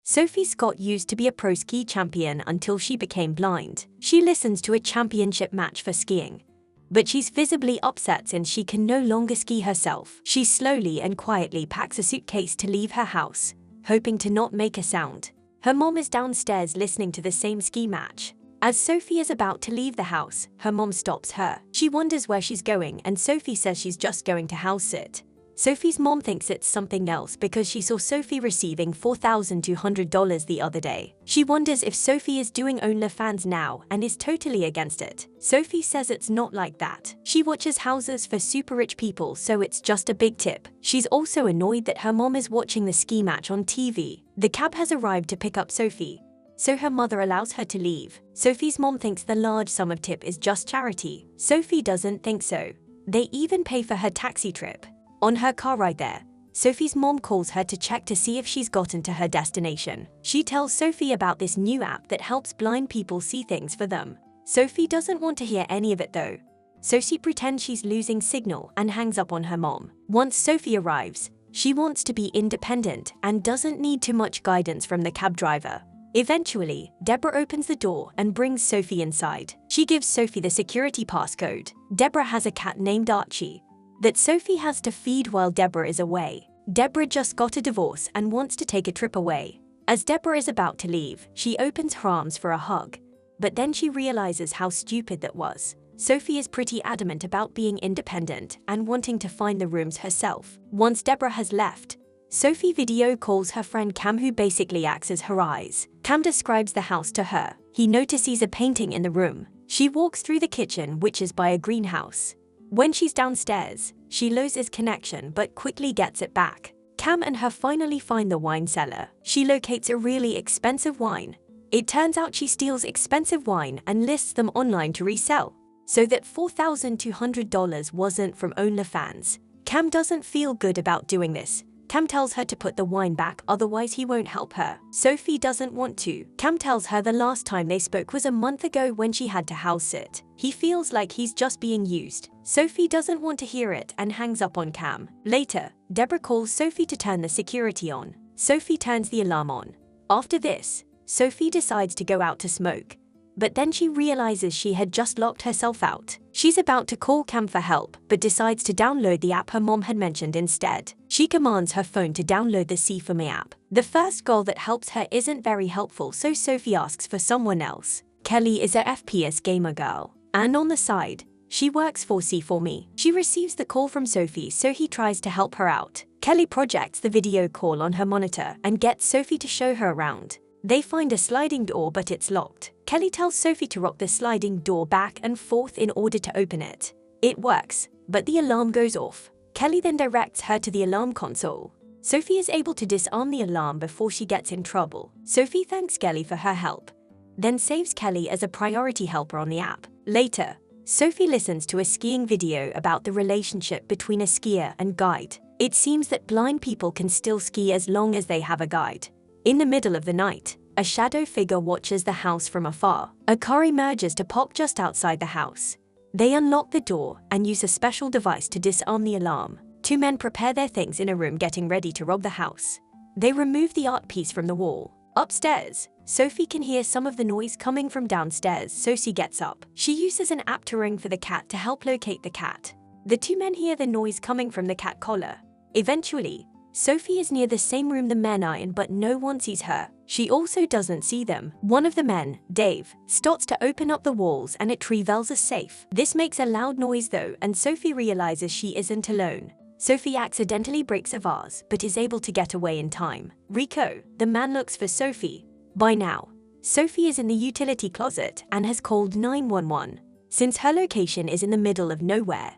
Sophie Scott used to be a pro ski champion until she became blind. She listens to a championship match for skiing, but she's visibly upset since she can no longer ski herself. She slowly and quietly packs a suitcase to leave her house, hoping to not make a sound. Her mom is downstairs listening to the same ski match. As Sophie is about to leave the house, her mom stops her. She wonders where she's going and Sophie says she's just going to house sit. Sophie's mom thinks it's something else because she saw Sophie receiving $4,200 the other day. She wonders if Sophie is doing OnlyFans now and is totally against it. Sophie says it's not like that. She watches houses for super rich people, so it's just a big tip. She's also annoyed that her mom is watching the ski match on TV. The cab has arrived to pick up Sophie, so her mother allows her to leave. Sophie's mom thinks the large sum of tip is just charity. Sophie doesn't think so. They even pay for her taxi trip. On her car ride there, Sophie's mom calls her to check to see if she's gotten to her destination. She tells Sophie about this new app that helps blind people see things for them. Sophie doesn't want to hear any of it though, so she pretends she's losing signal and hangs up on her mom. Once Sophie arrives, she wants to be independent and doesn't need too much guidance from the cab driver. Eventually, Deborah opens the door and brings Sophie inside. She gives Sophie the security passcode. Deborah has a cat named Archie that Sophie has to feed while Deborah is away. Deborah just got a divorce and wants to take a trip away. As Deborah is about to leave, she opens her arms for a hug, but then she realizes how stupid that was. Sophie is pretty adamant about being independent and wanting to find the rooms herself. Once Deborah has left, Sophie video calls her friend Cam, who basically acts as her eyes. Cam describes the house to her. He notices a painting in the room. She walks through the kitchen, which is by a greenhouse. When she's downstairs, she loses connection but quickly gets it back. Cam and her finally find the wine cellar. She locates a really expensive wine. It turns out she steals expensive wine and lists them online to resell, so that $4,200 wasn't from OnlyFans. Cam doesn't feel good about doing this. Cam tells her to put the wine back, otherwise he won't help her. Sophie doesn't want to. Cam tells her the last time they spoke was a month ago when she had to house sit. He feels like he's just being used. Sophie doesn't want to hear it and hangs up on Cam. Later, Deborah calls Sophie to turn the security on. Sophie turns the alarm on. After this, Sophie decides to go out to smoke, but then she realizes she had just locked herself out. She's about to call Cam for help, but decides to download the app her mom had mentioned instead. She commands her phone to download the See For Me app. The first girl that helps her isn't very helpful, so Sophie asks for someone else. Kelly is a FPS gamer girl, and on the side, she works for See For Me. She receives the call from Sophie, so he tries to help her out. Kelly projects the video call on her monitor and gets Sophie to show her around. They find a sliding door, but it's locked. Kelly tells Sophie to rock the sliding door back and forth in order to open it. It works, but the alarm goes off. Kelly then directs her to the alarm console. Sophie is able to disarm the alarm before she gets in trouble. Sophie thanks Kelly for her help, then saves Kelly as a priority helper on the app. Later, Sophie listens to a skiing video about the relationship between a skier and guide. It seems that blind people can still ski as long as they have a guide. In the middle of the night, a shadow figure watches the house from afar. A car emerges to park just outside the house. They unlock the door and use a special device to disarm the alarm. Two men prepare their things in a room, getting ready to rob the house. They remove the art piece from the wall. Upstairs, Sophie can hear some of the noise coming from downstairs, so she gets up. She uses an app to ring for the cat to help locate the cat. The two men hear the noise coming from the cat collar. Eventually, Sophie is near the same room the men are in, but no one sees her. She also doesn't see them. One of the men, Dave, starts to open up the walls and it reveals a safe. This makes a loud noise though, and Sophie realizes she isn't alone. Sophie accidentally breaks a vase, but is able to get away in time. Rico, the man, looks for Sophie. By now, Sophie is in the utility closet and has called 911. Since her location is in the middle of nowhere,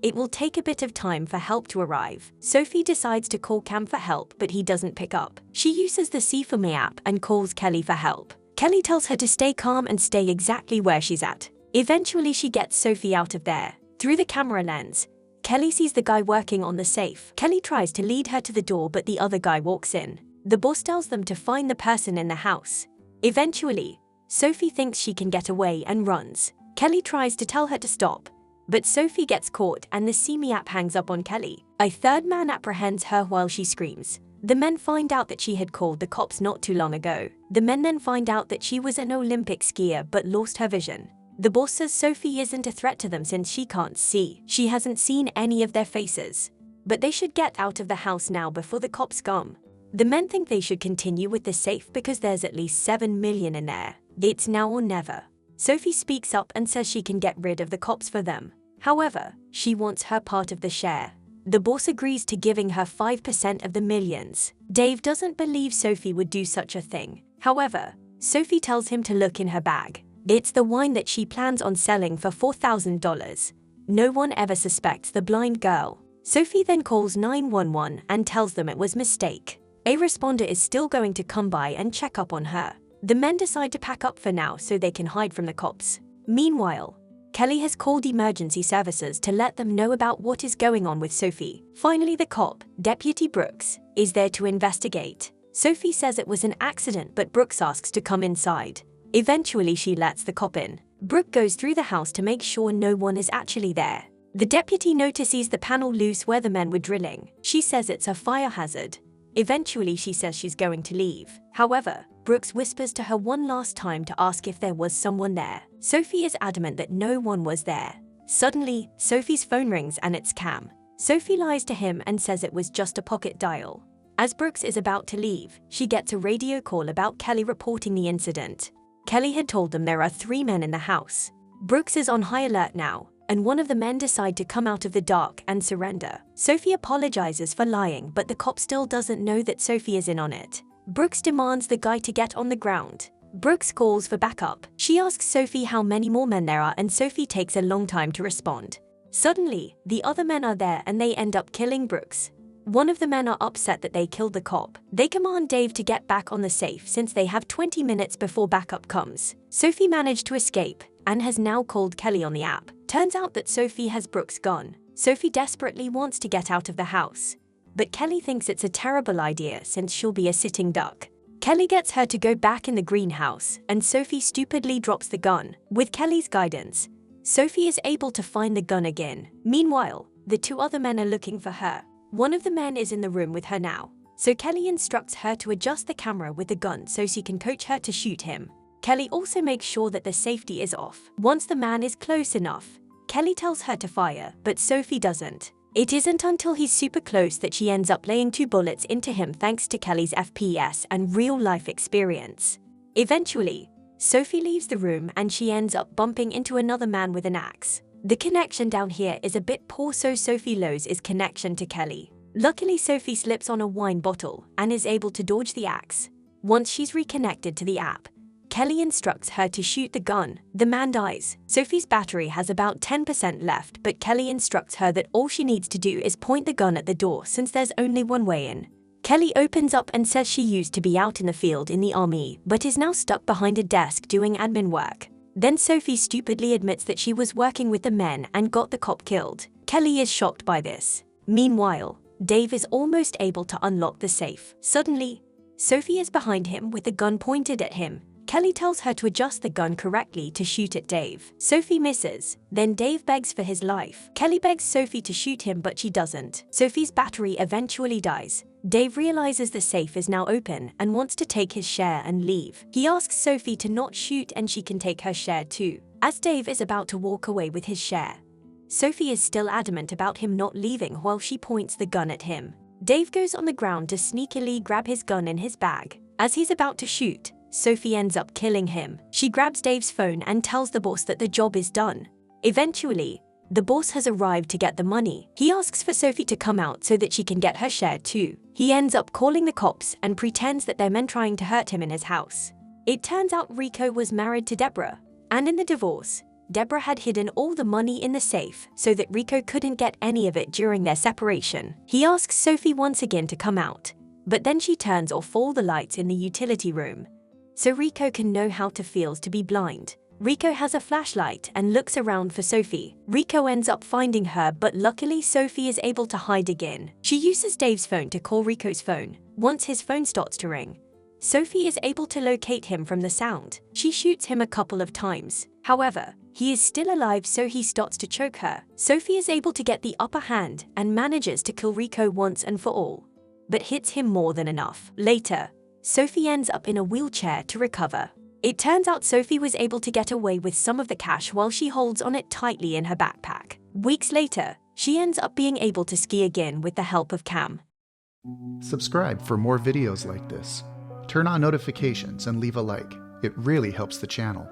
it will take a bit of time for help to arrive. Sophie decides to call Cam for help, but he doesn't pick up. She uses the See For Me app and calls Kelly for help. Kelly tells her to stay calm and stay exactly where she's at. Eventually, she gets Sophie out of there. Through the camera lens, Kelly sees the guy working on the safe. Kelly tries to lead her to the door, but the other guy walks in. The boss tells them to find the person in the house. Eventually, Sophie thinks she can get away and runs. Kelly tries to tell her to stop, but Sophie gets caught and the See Me app hangs up on Kelly. A third man apprehends her while she screams. The men find out that she had called the cops not too long ago. The men then find out that she was an Olympic skier but lost her vision. The boss says Sophie isn't a threat to them since she can't see. She hasn't seen any of their faces. But they should get out of the house now before the cops come. The men think they should continue with the safe because there's at least 7 million in there. It's now or never. Sophie speaks up and says she can get rid of the cops for them. However, she wants her part of the share. The boss agrees to giving her 5% of the millions. Dave doesn't believe Sophie would do such a thing. However, Sophie tells him to look in her bag. It's the wine that she plans on selling for $4,000. No one ever suspects the blind girl. Sophie then calls 911 and tells them it was a mistake. A responder is still going to come by and check up on her. The men decide to pack up for now so they can hide from the cops. Meanwhile, Kelly has called emergency services to let them know about what is going on with Sophie. Finally, the cop, Deputy Brooks, is there to investigate. Sophie says it was an accident, but Brooks asks to come inside. Eventually, she lets the cop in. Brooke goes through the house to make sure no one is actually there. The deputy notices the panel loose where the men were drilling. She says it's a fire hazard. Eventually, she says she's going to leave. However, Brooks whispers to her one last time to ask if there was someone there. Sophie is adamant that no one was there. Suddenly, Sophie's phone rings and it's Cam. Sophie lies to him and says it was just a pocket dial. As Brooks is about to leave, she gets a radio call about Kelly reporting the incident. Kelly had told them there are 3 men in the house. Brooks is on high alert now, and one of the men decide to come out of the dark and surrender. Sophie apologizes for lying, but the cop still doesn't know that Sophie is in on it. Brooks demands the guy to get on the ground. Brooks calls for backup. She asks Sophie how many more men there are, and Sophie takes a long time to respond. Suddenly, the other men are there and they end up killing Brooks. One of the men are upset that they killed the cop. They command Dave to get back on the safe since they have 20 minutes before backup comes. Sophie managed to escape and has now called Kelly on the app. Turns out that Sophie has Brooks gone. Sophie desperately wants to get out of the house, but Kelly thinks it's a terrible idea since she'll be a sitting duck. Kelly gets her to go back in the greenhouse, and Sophie stupidly drops the gun. With Kelly's guidance, Sophie is able to find the gun again. Meanwhile, the 2 other men are looking for her. One of the men is in the room with her now, so Kelly instructs her to adjust the camera with the gun so she can coach her to shoot him. Kelly also makes sure that the safety is off. Once the man is close enough, Kelly tells her to fire, but Sophie doesn't. It isn't until he's super close that she ends up laying 2 bullets into him thanks to Kelly's FPS and real-life experience. Eventually, Sophie leaves the room and she ends up bumping into another man with an axe. The connection down here is a bit poor, so Sophie loses his connection to Kelly. Luckily, Sophie slips on a wine bottle and is able to dodge the axe. Once she's reconnected to the app, Kelly instructs her to shoot the gun. The man dies. Sophie's battery has about 10% left, but Kelly instructs her that all she needs to do is point the gun at the door since there's only one way in. Kelly opens up and says she used to be out in the field in the army, but is now stuck behind a desk doing admin work. Then Sophie stupidly admits that she was working with the men and got the cop killed. Kelly is shocked by this. Meanwhile, Dave is almost able to unlock the safe. Suddenly, Sophie is behind him with the gun pointed at him. Kelly tells her to adjust the gun correctly to shoot at Dave. Sophie misses. Then Dave begs for his life. Kelly begs Sophie to shoot him, but she doesn't. Sophie's battery eventually dies. Dave realizes the safe is now open and wants to take his share and leave. He asks Sophie to not shoot and she can take her share too. As Dave is about to walk away with his share, Sophie is still adamant about him not leaving while she points the gun at him. Dave goes on the ground to sneakily grab his gun in his bag. As he's about to shoot, Sophie ends up killing him. She grabs Dave's phone and tells the boss that the job is done. Eventually, the boss has arrived to get the money. He asks for Sophie to come out so that she can get her share too. He ends up calling the cops and pretends that they're men trying to hurt him in his house. It turns out Rico was married to Deborah, and in the divorce, Deborah had hidden all the money in the safe so that Rico couldn't get any of it during their separation. He asks Sophie once again to come out, but then she turns off all the lights in the utility room, so Rico can know how it feels to be blind. Rico has a flashlight and looks around for Sophie. Rico ends up finding her, but luckily Sophie is able to hide again. She uses Dave's phone to call Rico's phone. Once his phone starts to ring, Sophie is able to locate him from the sound. She shoots him a couple of times. However, he is still alive, so he starts to choke her. Sophie is able to get the upper hand and manages to kill Rico once and for all. but hits him more than enough. Later, Sophie ends up in a wheelchair to recover. It turns out Sophie was able to get away with some of the cash while she holds on it tightly in her backpack. Weeks later, she ends up being able to ski again with the help of Cam. Subscribe for more videos like this. Turn on notifications and leave a like. It really helps the channel.